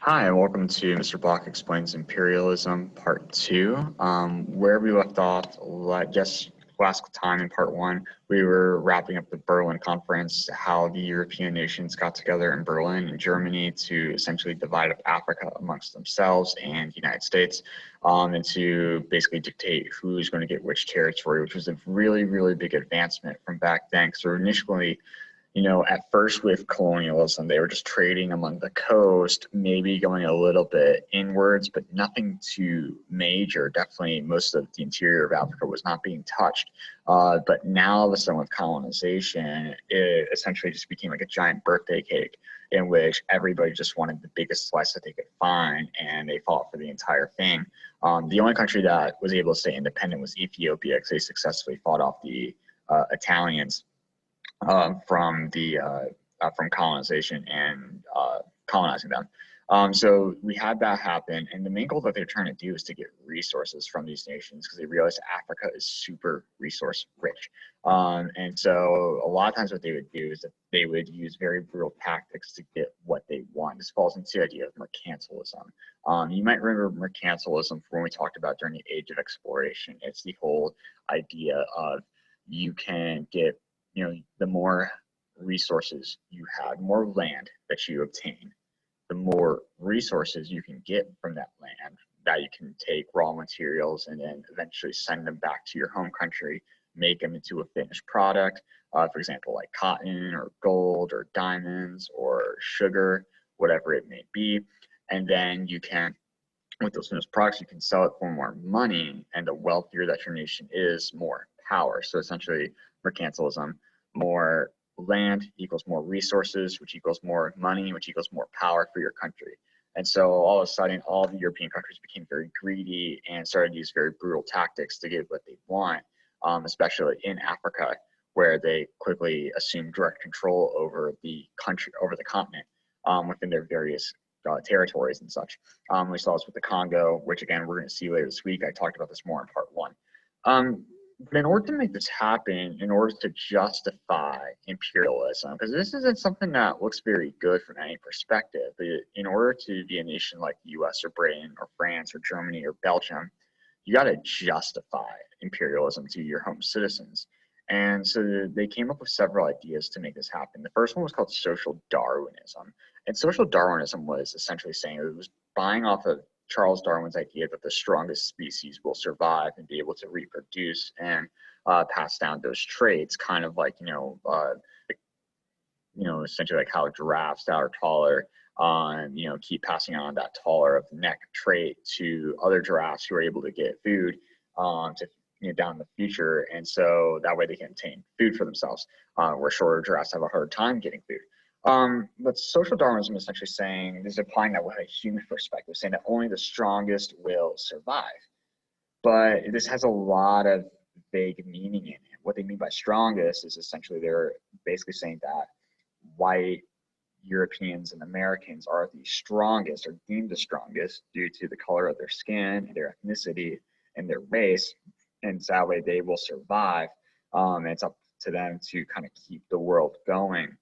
Hi, and welcome to Mr. Block Explains Imperialism, Part 2. Where we left off, last time in Part 1, we were wrapping up the Berlin Conference, how the European nations got together in Berlin and Germany to essentially divide up Africa amongst themselves and the United States, and to basically dictate who's going to get which territory, which was a really, really big advancement from back then. So initially, at first with colonialism, they were just trading among the coast, maybe going a little bit inwards, but nothing too major. Definitely most of the interior of Africa was not being touched. But now all of a sudden with colonization, it essentially just became like a giant birthday cake in which everybody just wanted the biggest slice that they could find, and they fought for the entire thing. The only country that was able to stay independent was Ethiopia, because they successfully fought off the Italians from colonization and colonizing them. So we had that happen, and the main goal that they're trying to do is to get resources from these nations, because they realize Africa is super resource rich. And so a lot of times what they would do is that they would use very brutal tactics to get what they want. This falls into the idea of mercantilism. You might remember mercantilism from when we talked about during the Age of Exploration. It's the whole idea of you can get, the more resources you have, more land that you obtain, the more resources you can get from that land, that you can take raw materials and then eventually send them back to your home country, make them into a finished product, for example, like cotton or gold or diamonds or sugar, whatever it may be. And then you can, with those finished products, you can sell it for more money, and the wealthier that your nation is, more power. So essentially, mercantilism, more land equals more resources, which equals more money, which equals more power for your country. And so all of a sudden, all the European countries became very greedy and started to use very brutal tactics to get what they want, especially in Africa, where they quickly assumed direct control over the country, over the continent, within their various territories and such. We saw this with the Congo, which again, we're going to see later this week. I talked about this more in part 1. But in order to make this happen, in order to justify imperialism, because this isn't something that looks very good from any perspective, but in order to be a nation like the US or Britain or France or Germany or Belgium, you got to justify imperialism to your home citizens. And so they came up with several ideas to make this happen. The first one was called social Darwinism. And social Darwinism was essentially saying it was buying off of Charles Darwin's idea that the strongest species will survive and be able to reproduce and pass down those traits, kind of like, essentially like how giraffes that are taller, keep passing on that taller of the neck trait to other giraffes who are able to get food down in the future. And so that way they can obtain food for themselves, where shorter giraffes have a hard time getting food. But social Darwinism is essentially saying, is applying that with a human perspective, saying that only the strongest will survive. But this has a lot of vague meaning in it. What they mean by strongest is essentially they're basically saying that white Europeans and Americans are the strongest, or deemed the strongest, due to the color of their skin, their ethnicity, and their race. And so that way they will survive. And it's up to them to kind of keep the world going.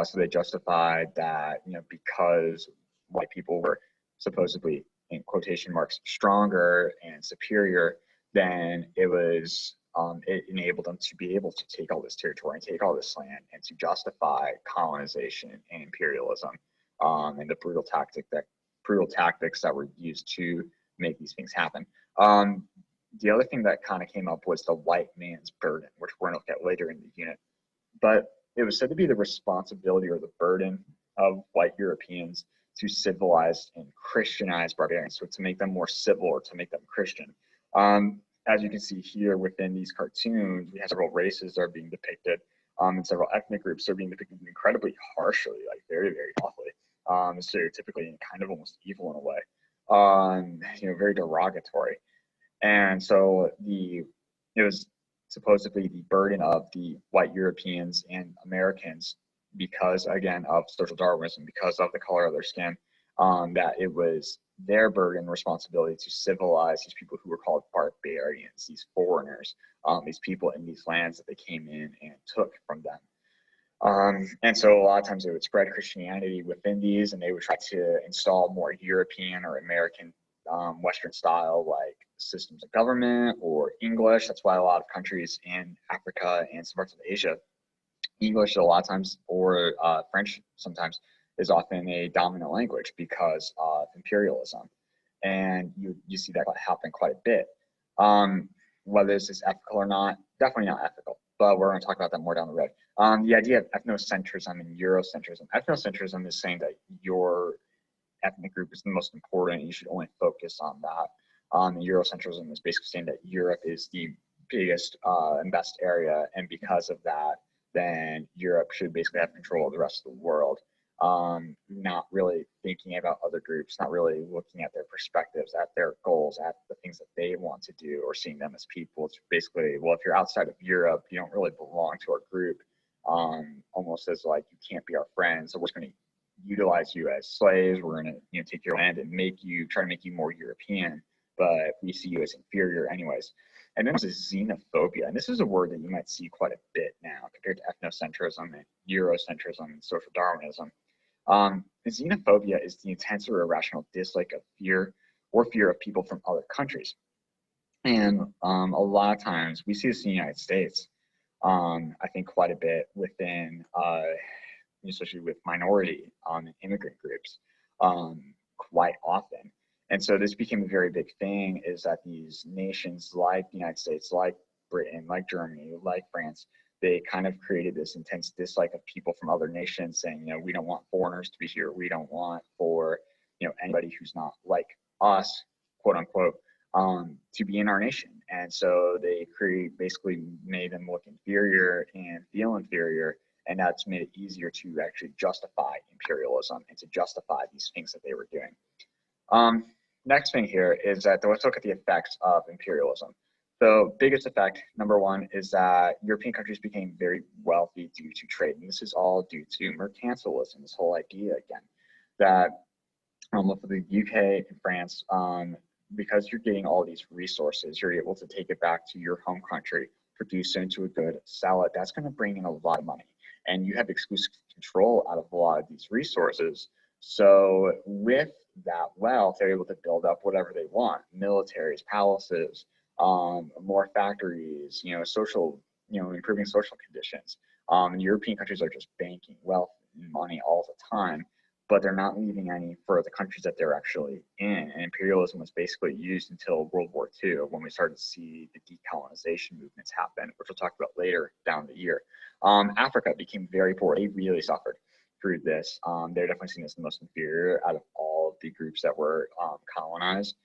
So they justified that, because white people were supposedly, in quotation marks, stronger and superior, then it enabled them to be able to take all this territory and take all this land and to justify colonization and imperialism, and the brutal tactics that were used to make these things happen. The other thing that kind of came up was the white man's burden, which we're going to look at later in the unit. But it was said to be the responsibility or the burden of white Europeans to civilize and Christianize barbarians, so to make them more civil or to make them Christian. As you can see here within these cartoons, we have several races that are being depicted, and several ethnic groups that are being depicted incredibly harshly, like very, very awfully, stereotypically and kind of almost evil in a way, very derogatory. And so it was supposedly the burden of the white Europeans and Americans, because again of social Darwinism, because of the color of their skin, that it was their burden, responsibility to civilize these people who were called barbarians, these foreigners, these people in these lands that they came in and took from them. And so a lot of times they would spread Christianity within these, and they would try to install more European or American Western style like systems of government or English. That's why a lot of countries in Africa and some parts of Asia, English a lot of times or French sometimes is often a dominant language because of imperialism. And you see that happen quite a bit. Whether this is ethical or not, definitely not ethical, but we're going to talk about that more down the road. The idea of ethnocentrism and Eurocentrism. Ethnocentrism is saying that your ethnic group is the most important and you should only focus on that. Eurocentrism is basically saying that Europe is the biggest and best area, and because of that, then Europe should basically have control of the rest of the world. Not really thinking about other groups, not really looking at their perspectives, at their goals, at the things that they want to do, or seeing them as people. It's basically, well, if you're outside of Europe, you don't really belong to our group. Almost as like, you can't be our friend, so we're just going to utilize you as slaves. We're going to take your land and try to make you more European, but we see you as inferior anyways. And then there's xenophobia, and this is a word that you might see quite a bit now compared to ethnocentrism and Eurocentrism and social Darwinism. Xenophobia is the intense or irrational dislike of fear of people from other countries. And a lot of times we see this in the United States, I think quite a bit within, especially with minority immigrant groups, quite often. And so this became a very big thing, is that these nations like the United States, like Britain, like Germany, like France, they kind of created this intense dislike of people from other nations, saying, we don't want foreigners to be here. We don't want for, anybody who's not like us, quote unquote, to be in our nation. And so they basically made them look inferior and feel inferior. And that's made it easier to actually justify imperialism and to justify these things that they were doing. Next thing here is that let's look at the effects of imperialism. The biggest effect, number one, is that European countries became very wealthy due to trade. And this is all due to mercantilism, this whole idea again, that for the UK and France, because you're getting all these resources, you're able to take it back to your home country, produce it into a good, sell it. That's going to bring in a lot of money. And you have exclusive control out of a lot of these resources. So with that wealth, they're able to build up whatever they want: militaries, palaces, more factories, social, improving social conditions. European countries are just banking wealth and money all the time, but they're not leaving any for the countries that they're actually in. And imperialism was basically used until World War II, when we started to see the decolonization movements happen, which we'll talk about later down the year. Africa became very poor. They really suffered through this. They're definitely seen as the most inferior out of all of the groups that were colonized.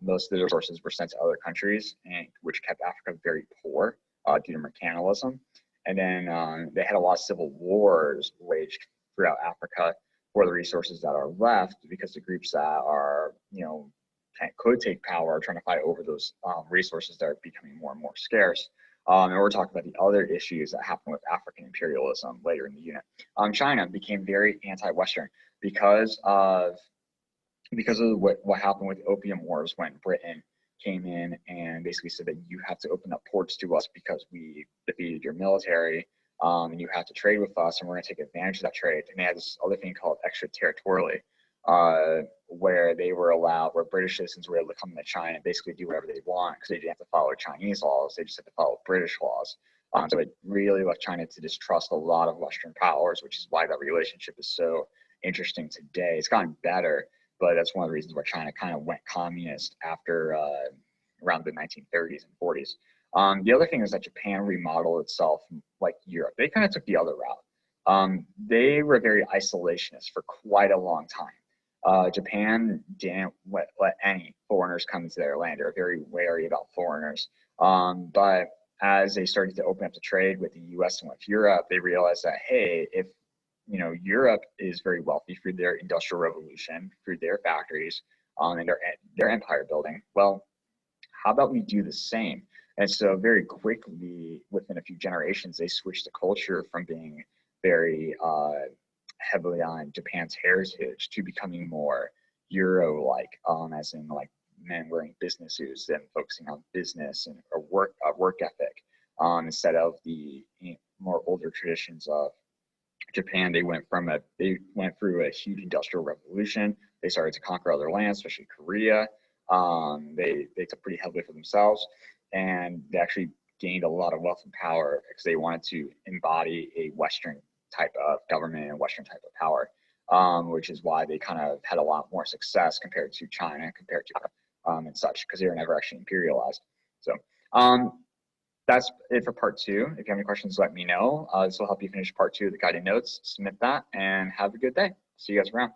Most of the resources were sent to other countries, and which kept Africa very poor due to mercantilism. And then they had a lot of civil wars waged throughout Africa for the resources that are left, because the groups that are, could take power are trying to fight over those resources that are becoming more and more scarce. And we're talking about the other issues that happen with African imperialism later in the unit. China became very anti-Western because of what happened with the Opium Wars, when Britain came in and basically said that you have to open up ports to us because we defeated your military, and you have to trade with us, and we're going to take advantage of that trade. And they had this other thing called extraterritoriality, where British citizens were able to come into China and basically do whatever they want, because they didn't have to follow Chinese laws, they just had to follow British laws. So it really left China to distrust a lot of Western powers, which is why that relationship is so interesting today. It's gotten better, but that's one of the reasons why China kind of went communist after around the 1930s and 40s. The other thing is that Japan remodeled itself like Europe. They kind of took the other route. They were very isolationist for quite a long time. Japan didn't let any foreigners come into their land. They were very wary about foreigners. But as they started to open up the trade with the US and with Europe, they realized that, hey, if Europe is very wealthy through their industrial revolution, through their factories, and their empire building, well, how about we do the same? And so very quickly, within a few generations, they switched the culture from being very heavily on Japan's heritage to becoming more Euro-like, as in like men wearing business suits and focusing on business and a work ethic, instead of the more older traditions of Japan, they went through a huge industrial revolution. They started to conquer other lands, especially Korea. They took pretty heavily for themselves, and they actually gained a lot of wealth and power because they wanted to embody a Western type of government and Western type of power, which is why they kind of had a lot more success compared to China, compared to and such, because they were never actually imperialized. So that's it for part 2. If you have any questions, let me know. This will help you finish part 2 of the guided notes. Submit that and have a good day. See you guys around.